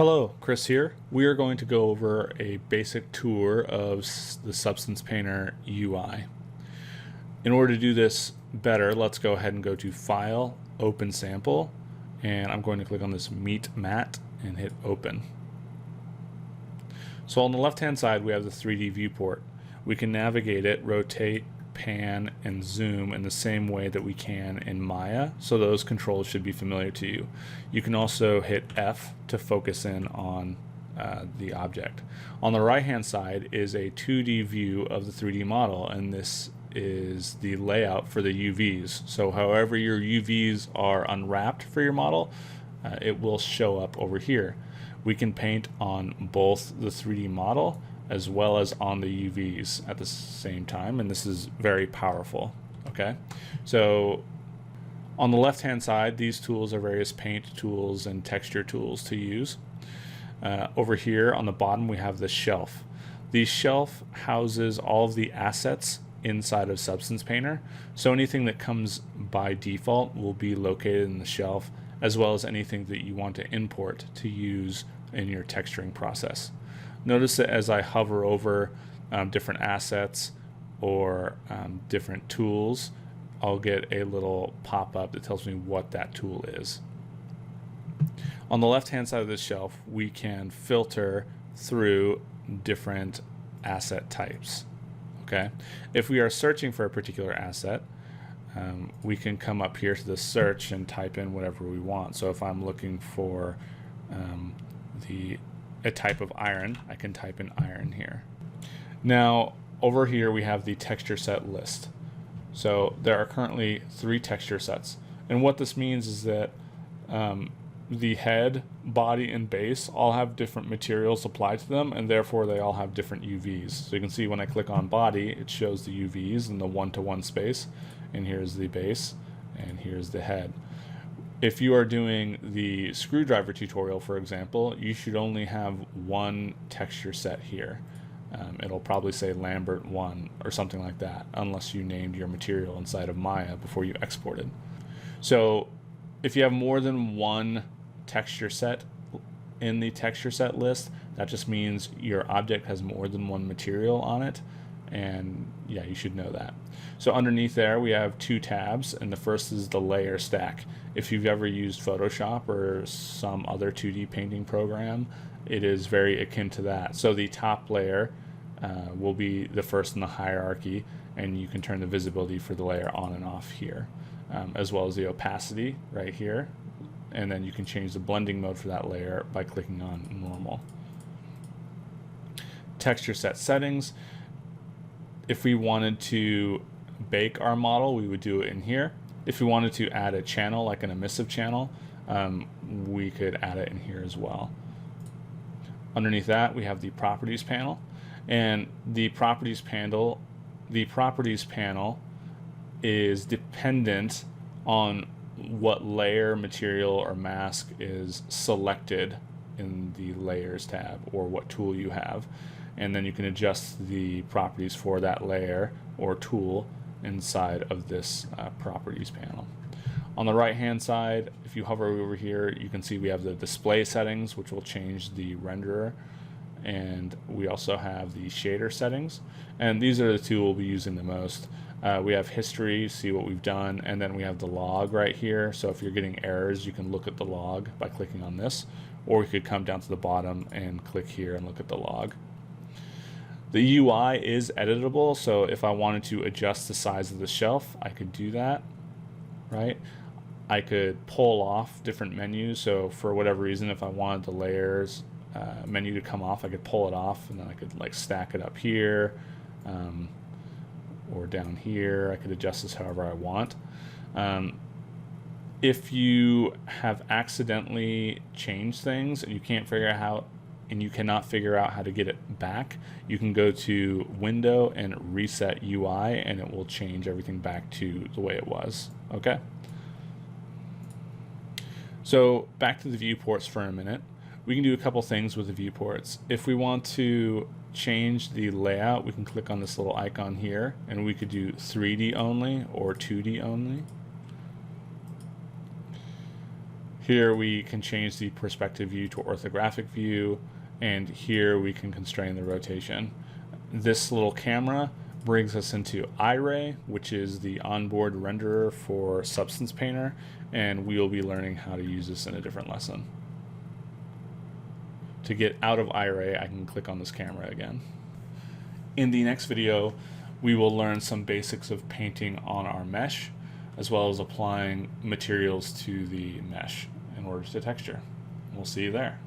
Hello, Chris here. We are going to go over a basic tour of the Substance Painter UI. In order to do this better, let's go ahead and go to File, Open Sample, and I'm going to click on this Meet Matte and hit Open. So on the left-hand side, we have the 3D viewport. We can navigate it, rotate, pan, and zoom in the same way that we can in Maya, so those controls should be familiar to you. You can also hit F to focus in on the object. On the right hand side is a 2D view of the 3D model, and this is the layout for the UVs. So however your UVs are unwrapped for your model, it will show up over here. We can paint on both the 3D model as well as on the UVs at the same time, and this is very powerful. Okay, so on the left hand side, these tools are various paint tools and texture tools to use. Over here on the bottom we have the shelf. The shelf houses all of the assets inside of Substance Painter, so anything that comes by default will be located in the shelf, as well as anything that you want to import to use in your texturing process. Notice that as I hover over different assets or different tools, I'll get a little pop-up that tells me what that tool is. On the left-hand side of this shelf, we can filter through different asset types. Okay, if we are searching for a particular asset, we can come up here to the search and type in whatever we want. So if I'm looking for a type of iron, I can type in iron here. Now over here we have the texture set list. So there are currently 3 texture sets, and what this means is that the head, body, and base all have different materials applied to them, and therefore they all have different UVs. So you can see when I click on body, it shows the UVs in the 1-to-1 space, and here's the base and here's the head. If you are doing the screwdriver tutorial, for example, you should only have one texture set here. It'll probably say Lambert 1 or something like that, unless you named your material inside of Maya before you exported. So if you have more than one texture set in the texture set list, that just means your object has more than one material on it, and yeah, you should know that. So underneath there we have 2 tabs, and the first is the layer stack. If you've ever used Photoshop or some other 2D painting program, it is very akin to that. So the top layer will be the first in the hierarchy, and you can turn the visibility for the layer on and off here, as well as the opacity right here, and then you can change the blending mode for that layer by clicking on normal. Texture set settings. If we wanted to bake our model, we would do it in here. If we wanted to add a channel, like an emissive channel, we could add it in here as well. Underneath that, we have the properties panel, and the properties panel is dependent on what layer, material, or mask is selected in the layers tab, or what tool you have, and then you can adjust the properties for that layer or tool inside of this properties panel. On the right hand side, if you hover over here, you can see we have the display settings, which will change the renderer, and we also have the shader settings, and these are the 2 we'll be using the most. We have history, see what we've done, and then we have the log right here. So if you're getting errors, you can look at the log by clicking on this, or we could come down to the bottom and click here and look at the log. The UI is editable, so if I wanted to adjust the size of the shelf, I could do that, right? I could pull off different menus, so for whatever reason, if I wanted the layers menu to come off, I could pull it off, and then I could like stack it up here, or down here. I could adjust this however I want. If you have accidentally changed things and you can't figure out how, and you cannot figure out how to get it back, you can go to Window and Reset UI, and it will change everything back to the way it was. Okay. So back to the viewports for a minute. We can do a couple things with the viewports. If we want to change the layout, we can click on this little icon here, and we could do 3D only or 2D only. Here we can change the perspective view to orthographic view, and here we can constrain the rotation. This little camera brings us into iRay, which is the onboard renderer for Substance Painter, and we will be learning how to use this in a different lesson. To get out of iRay, I can click on this camera again. In the next video, we will learn some basics of painting on our mesh, as well as applying materials to the mesh in order to texture. We'll see you there.